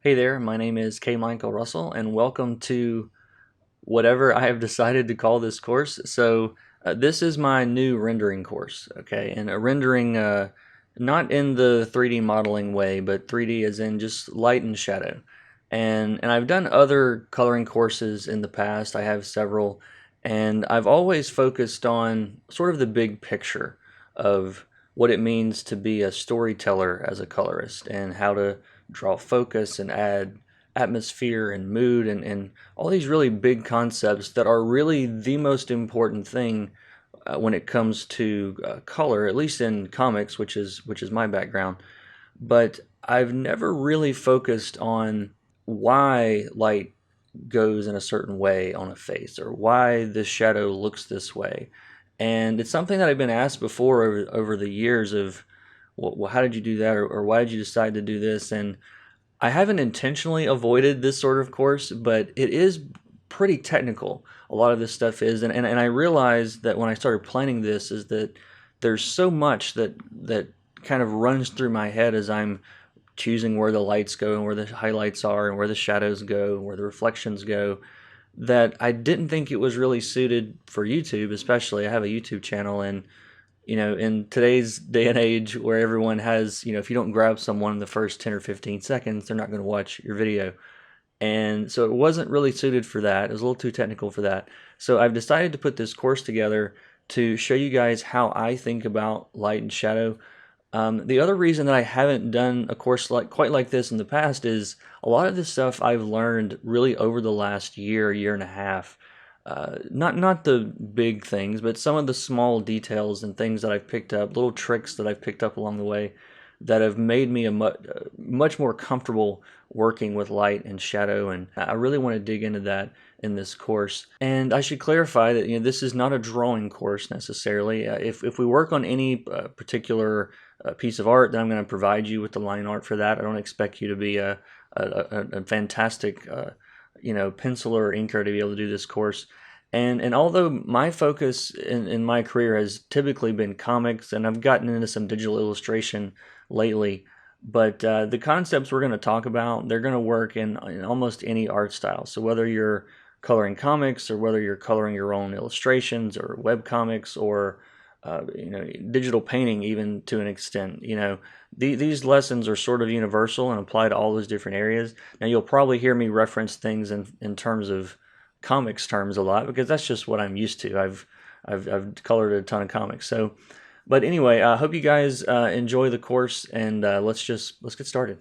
Hey there, my name is K. Michael Russell, and welcome to whatever I have decided to call this course. This is my new rendering course, okay? And a rendering, not in the 3D modeling way, but 3D as in just light and shadow. And I've done other coloring courses in the past. I have several, and I've always focused on sort of the big picture of what it means to be a storyteller as a colorist and how to draw focus and add atmosphere and mood and all these really big concepts that are really the most important thing when it comes to color, at least in comics, which is my background. But I've never really focused on why light goes in a certain way on a face or why this shadow looks this way. And it's something that I've been asked before over the years of, well, how did you do that, or why did you decide to do this? And I haven't intentionally avoided this sort of course, but it is pretty technical. A lot of this stuff is, and I realized that when I started planning this is that there's so much that kind of runs through my head as I'm choosing where the lights go and where the highlights are and where the shadows go and where the reflections go, that I didn't think it was really suited for YouTube. Especially I have a YouTube channel, and in today's day and age where everyone has, if you don't grab someone in the first 10 or 15 seconds, they're not going to watch your video. And so it wasn't really suited for that. It was a little too technical for that. So I've decided to put this course together to show you guys how I think about light and shadow. The other reason that I haven't done a course quite like this in the past is a lot of this stuff I've learned really over the last year and a half. Not the big things, but some of the small details and things that I've picked up, little tricks that I've picked up along the way that have made me much more comfortable working with light and shadow, and I really want to dig into that in this course. And I should clarify that this is not a drawing course necessarily. If we work on any particular piece of art, then I'm going to provide you with the line art for that. I don't expect you to be a fantastic penciler or inker to be able to do this course. And although my focus in my career has typically been comics, and I've gotten into some digital illustration lately, but the concepts we're going to talk about, they're going to work in almost any art style. So whether you're coloring comics or whether you're coloring your own illustrations or web comics or digital painting, even to an extent, these lessons are sort of universal and apply to all those different areas. Now you'll probably hear me reference things in terms of comics terms a lot because that's just what I'm used to. I've colored a ton of comics. So, but anyway, I hope you guys enjoy the course, and let's get started.